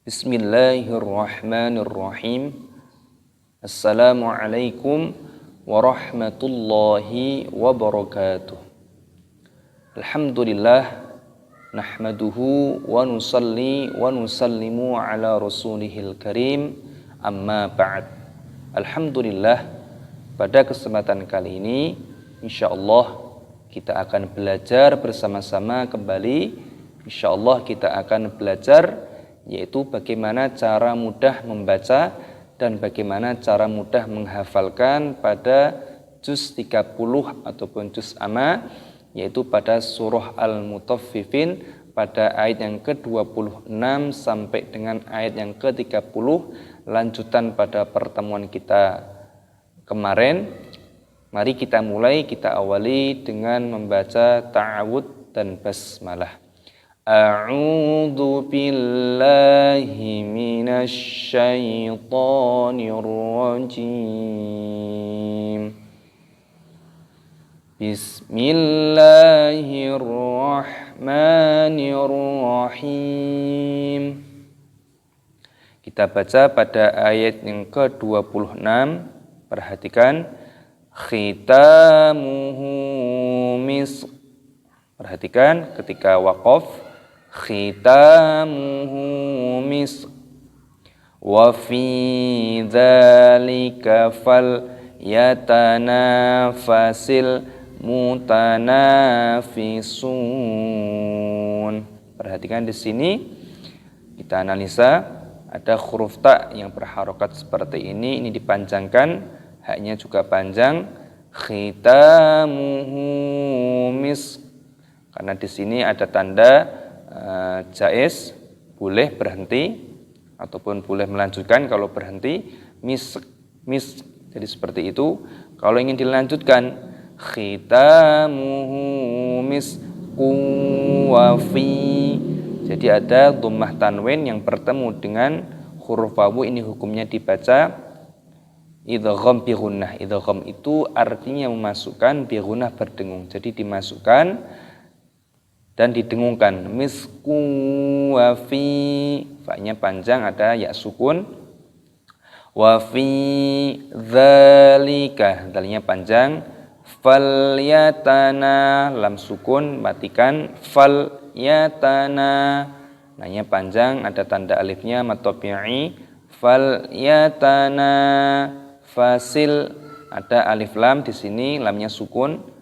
Bismillahirrahmanirrahim. Assalamualaikum warahmatullahi wabarakatuh. Alhamdulillah nahmaduhu wa nusalli wa nusallimu ala rasulihil karim. Amma ba'd. Alhamdulillah, pada kesempatan kali ini insyaallah kita akan belajar bersama-sama kembali. Insyaallah kita akan belajar yaitu bagaimana cara mudah membaca dan bagaimana cara mudah menghafalkan pada juz 30 ataupun juz amma, yaitu pada surah Al-Mutaffifin pada ayat yang ke-26 sampai dengan ayat yang ke-30, lanjutan pada pertemuan kita kemarin. Mari kita mulai, kita awali dengan membaca ta'awud dan basmalah. A'udzu billahi minasy syaithanir rajim. Bismillahirrahmanirrahim. Kita baca pada ayat yang ke-26. Perhatikan, khitamuhu misk. Perhatikan ketika waqaf, khitamuhu misk wa fi dzalika falyatanafasil mutanafisun. Perhatikan di sini kita analisa, ada huruf ta yang berharokat seperti ini dipanjangkan, haknya juga panjang, khitamuhu misk. Karena di sini ada tanda jaiz, boleh berhenti ataupun boleh melanjutkan. Kalau berhenti misk. Jadi seperti itu. Kalau ingin dilanjutkan, khitamuhu misku wa fi. Jadi ada dhammah tanwin yang bertemu dengan huruf wawu, ini hukumnya dibaca idgham bi gunnah. Idgham itu artinya memasukkan, bi gunnah berdengung. Jadi dimasukkan dan didengungkan. Misku wa fi, fa-nya panjang, ada ya sukun. Wa fi dzalika, dalnya panjang. Falyatana, lam sukun, matikan. Falyatana, nanya panjang, ada tanda alifnya mad tabi'i. Falyatana fasil, ada alif lam di sini, lamnya sukun.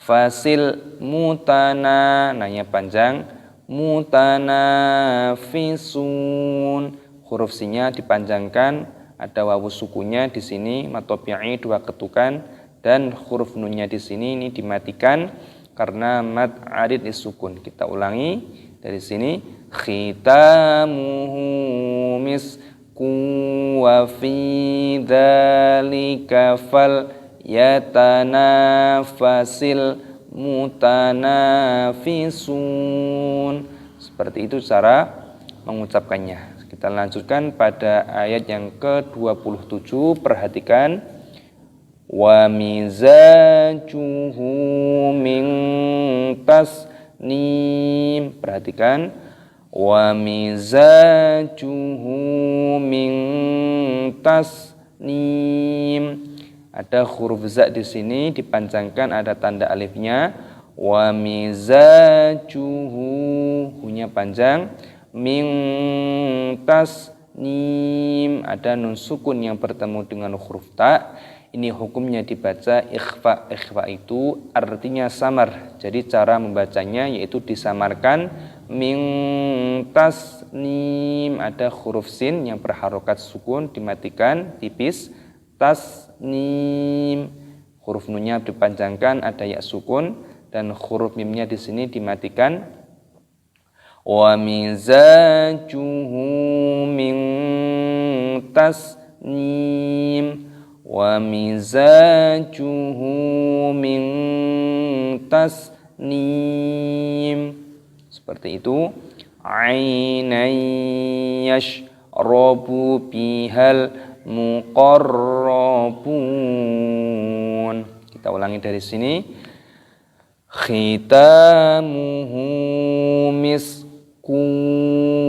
Fasil mutana, nanya panjang, mutanafisun, huruf sinya dipanjangkan, ada wawu sukunya di sini mad tabi'i 2 ketukan, dan huruf nunnya di sini ini dimatikan karena mad arid disukun. Kita ulangi dari sini, khitamuhu misku wa fi dzalika yatanafasil mutanafisun. Seperti itu cara mengucapkannya. Kita lanjutkan pada ayat yang ke-27. Perhatikan, wa mizajuhu min tasnim. Perhatikan, wa mizajuhu min tasnim. Ada huruf za di sini dipanjangkan, ada tanda alifnya. Wa mizajuhu, hunya panjang. Min tasnim, ada nun sukun yang bertemu dengan huruf ta. Ini hukumnya dibaca ikhfa. Ikhfa itu artinya samar. Jadi cara membacanya yaitu disamarkan. Min tasnim, ada huruf sin yang berharokat sukun, dimatikan tipis. Tasnim, huruf nunnya dipanjangkan, ada ya sukun, dan huruf mimnya di sini dimatikan. Wa mizajuhu min tasnim, wa mizajuhu min tasnim. Seperti itu. Ainan yashrabu bihal muqarrabun. Kita ulangi dari sini. Khitamuhu misku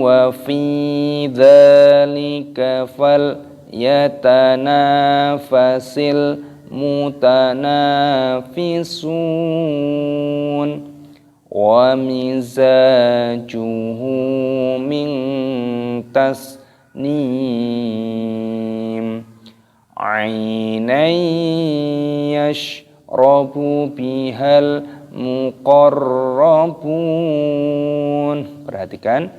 wa fi dzalika falyatanafasil mutanafisun wa mizajuhu min tasnim ainan yashrabu bihal muqarrabun. Perhatikan,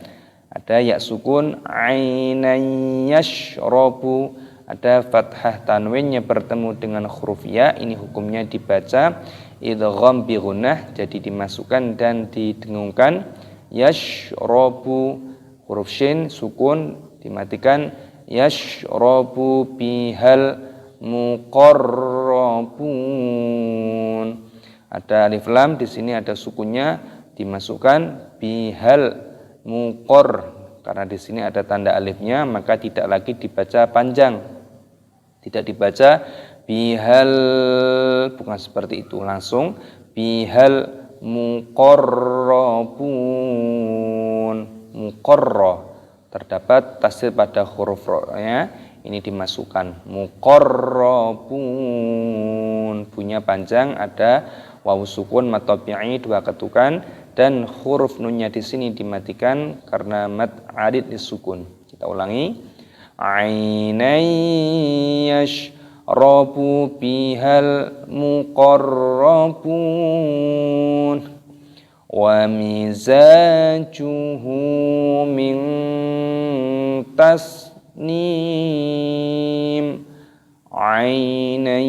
ada ya sukun ainan yashrabu, ada fathah tanwinnya bertemu dengan huruf ya. Ini hukumnya dibaca idgham bi gunnah, jadi dimasukkan dan didengungkan. Yashrabu, huruf shin sukun dimatikan. Yashrabu bihal muqarrabun. Ada alif lam, di sini ada sukunnya, dimasukkan bihal muqor, karena di sini ada tanda alifnya, maka tidak lagi dibaca panjang, tidak dibaca bihal, bukan seperti itu, langsung bihal muqarrabun. Muqarrah, terdapat tasdid pada huruf ro-nya, ini dimasukkan muqarrabun, bunyinya panjang, ada waw sukun mad tabi'i 2 ketukan, dan huruf nunnya di sini dimatikan karena mad arid disukun. Kita ulangi. Ainan yashrabu bihal muqarrabun wa mizajuhu min tasnim ainan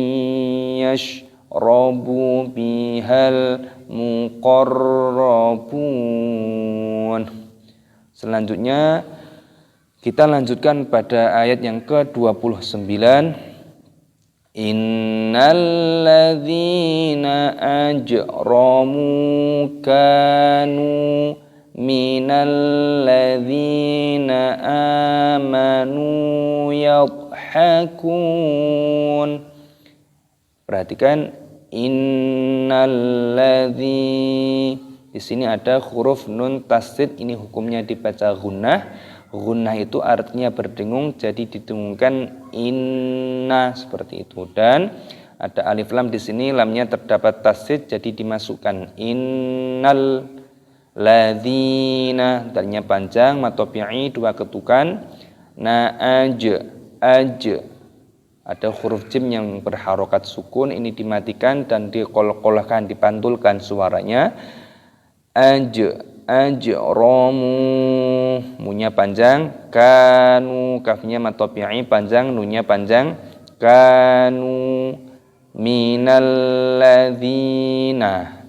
yashrabu bihal muqarrabun. Selanjutnya kita lanjutkan pada ayat yang ke-29. Innal ladzina ajramu kanu minal ladzina amanu yadhakun. Perhatikan, innalladzi, di sini ada huruf nun tasdid, ini hukumnya dibaca gunnah. Gunnah itu artinya berdengung, jadi didengungkan inna, seperti itu. Dan ada alif lam di sini, lamnya terdapat tasdid, jadi dimasukkan innal ladzina, tadinya panjang, mad tabi'i 2 ketukan, ada huruf jim yang berharokat sukun, ini dimatikan dan diqolqolahkan, dipantulkan suaranya. Ajramu, munya panjang, kanu, kafnya mad tabi'i panjang, nunnya panjang, kanu minal ladzina,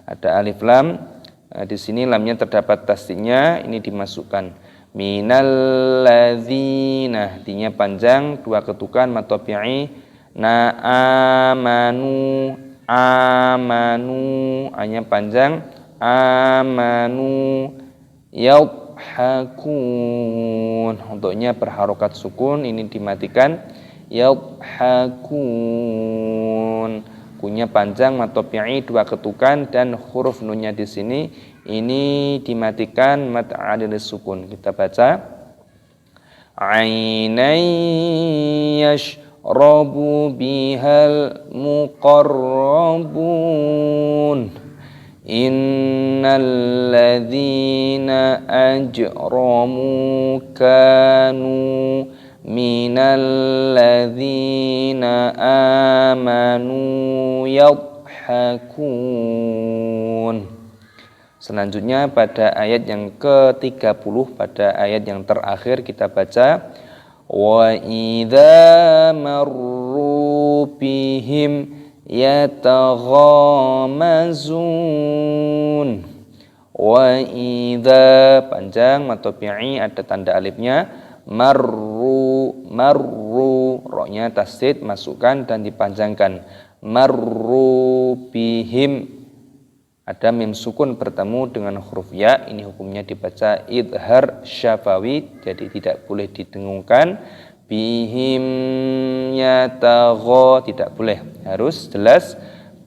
ada alif lam. Di sini lamnya terdapat tasdidnya, ini dimasukkan minal ladzina, dinya panjang 2 ketukan mad tabi'i, amanu, hanya panjang, amanu yadhakun, untuknya berharokat sukun, ini dimatikan, yadhakun, kunya panjang, mad tabi'i 2 ketukan, dan huruf nunnya di sini ini dimatikan, mad adil sukun. Kita baca ainan yashrabu bihal muqarrabun innal ladzina ajramu kanu minal ladzina amanu yadhakun. Selanjutnya pada ayat yang ke-30, pada ayat yang terakhir kita baca wa idza marru bihim yataghamazun. Wa idza, panjang mad tabi'i ada tanda alifnya, marru, ro-nya tasdid, masukkan dan dipanjangkan, marru bihim, ada mim sukun bertemu dengan huruf ya, ini hukumnya dibaca idhar syafawi, jadi tidak boleh didengungkan. Bihim yatagho, tidak boleh, harus jelas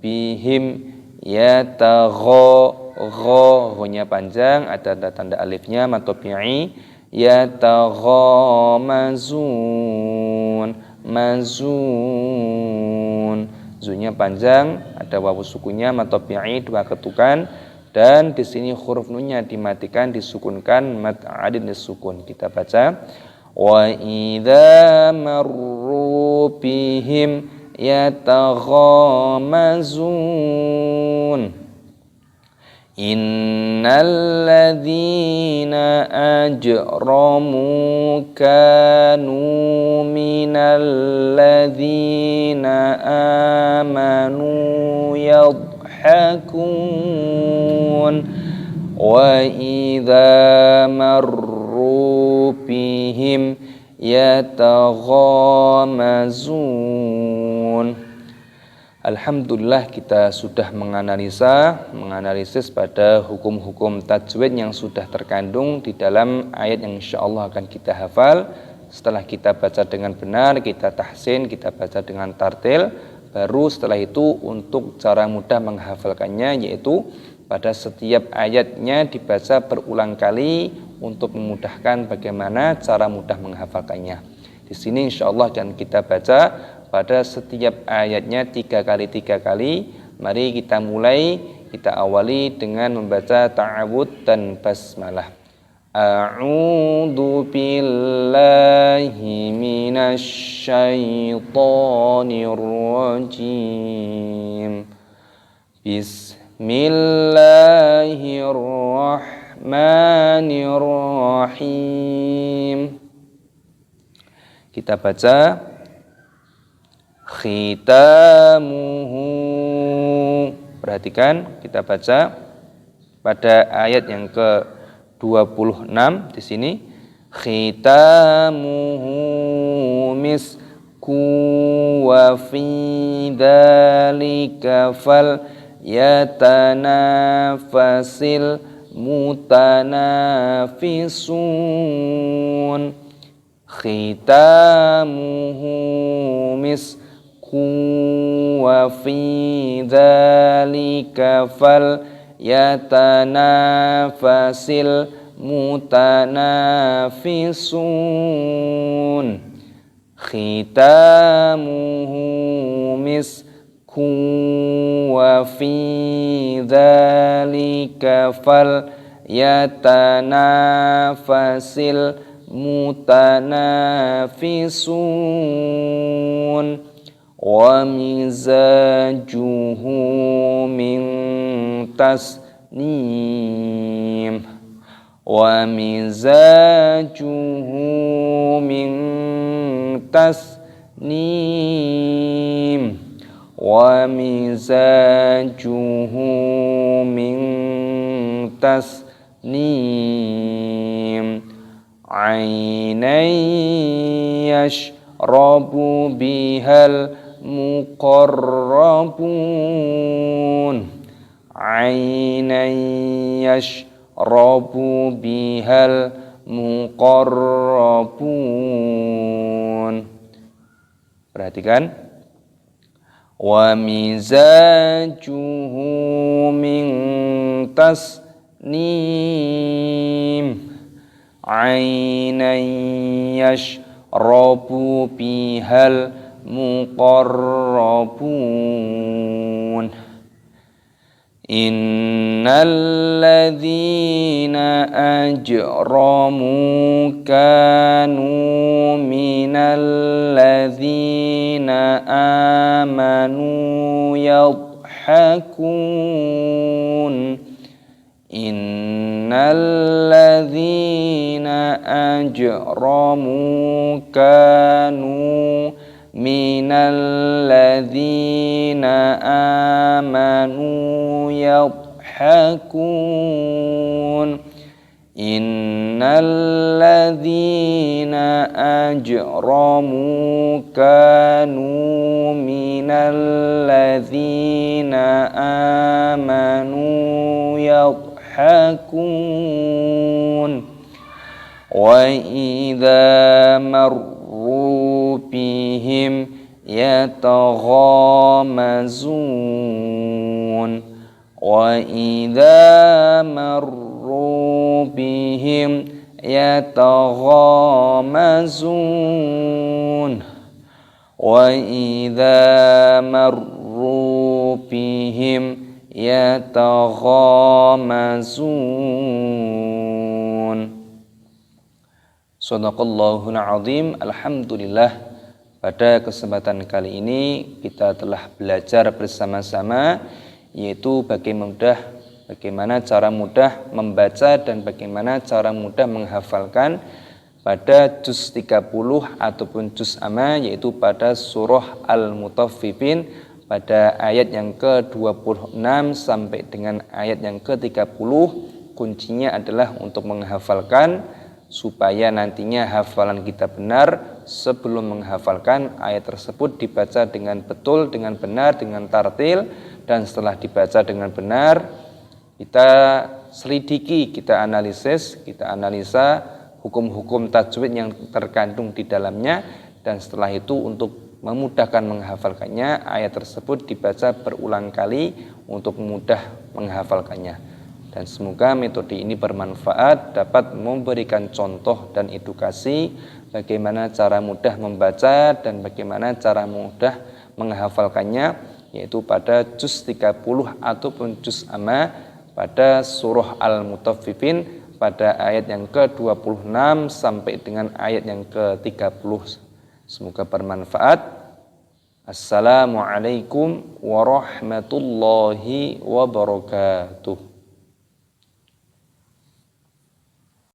bihim yatagho, Gho-nya panjang, ada tanda alifnya, mad tabi'i. Yataghamazun, mazun. Zunya panjang, ada wawu sukunnya, mad tabi'i, 2 ketukan. Dan di sini huruf nunnya dimatikan, disukunkan, mad adin disukun. Kita baca wa idza marru bihim yataghamazun. Innal ladzina ajramu kanu minal ladzina amanu yadhakun wa idza marru bihim yataghamazun. Alhamdulillah kita sudah menganalisis pada hukum-hukum tajwid yang sudah terkandung di dalam ayat yang insyaallah akan kita hafal. Setelah kita baca dengan benar, kita tahsin, kita baca dengan tartil, baru setelah itu untuk cara mudah menghafalkannya, yaitu pada setiap ayatnya dibaca berulang kali untuk memudahkan bagaimana cara mudah menghafalkannya. Di sini insyaallah akan kita baca pada setiap ayatnya 3 kali. Mari kita mulai, kita awali dengan membaca ta'awudz dan basmalah. A'udzu billahi minasy syaithanir rajim. Bismillahirrahmanirrahim. Kita baca khitamuhu. Perhatikan, kita baca pada ayat yang ke-26 di sini. Khitamuhu misku wa fi dzalika fal yatanafasil mutanafisun. Khitamuhu misku wa fi dzalika fal yatanafasil mutanafisun. Khitamuhu misku wa fi dzalika fal yatanafasil mutanafisun. Wa mizajuhu min tasnim. Wa mizajuhu min tasnim. Wa mizajuhu min tasnim. Ainan yashrabu bihal muqarrabun. Ainan yashrabu bihal muqarrabun. Perhatikan. Wa mizajuhu min tasnim. Ainan yashrabu bihal muqarrabun. Innal ladzina ajramu kanu minal ladzina amanu yadhakun. Innal ladzina ajramu kanu minal ladzina amanu yadhakun. Innal ladzina ajramu kanu minal ladzina amanu yadhakun. Wa idza marru bihim yataghamazun. wa idza marru bihim yataghamazun wa idza marru bihim yataghamazun. Shadaqallahul azim. Alhamdulillah, pada kesempatan kali ini kita telah belajar bersama-sama, yaitu bagaimana cara mudah membaca dan bagaimana cara mudah menghafalkan pada juz 30 ataupun juz amma, yaitu pada surah Al-Mutaffifin pada ayat yang ke-26 sampai dengan ayat yang ke-30. Kuncinya adalah untuk menghafalkan supaya nantinya hafalan kita benar. Sebelum menghafalkan ayat tersebut dibaca dengan betul, dengan benar, dengan tartil, dan setelah dibaca dengan benar kita selidiki, kita analisis, kita analisa hukum-hukum tajwid yang terkandung di dalamnya, dan setelah itu untuk memudahkan menghafalkannya ayat tersebut dibaca berulang kali untuk mudah menghafalkannya. Dan semoga metode ini bermanfaat, dapat memberikan contoh dan edukasi bagaimana cara mudah membaca dan bagaimana cara mudah menghafalkannya, yaitu pada juz 30 ataupun juz amma pada surah Al-Mutaffifin pada ayat yang ke-26 sampai dengan ayat yang ke-30. Semoga bermanfaat. Assalamualaikum warahmatullahi wabarakatuh.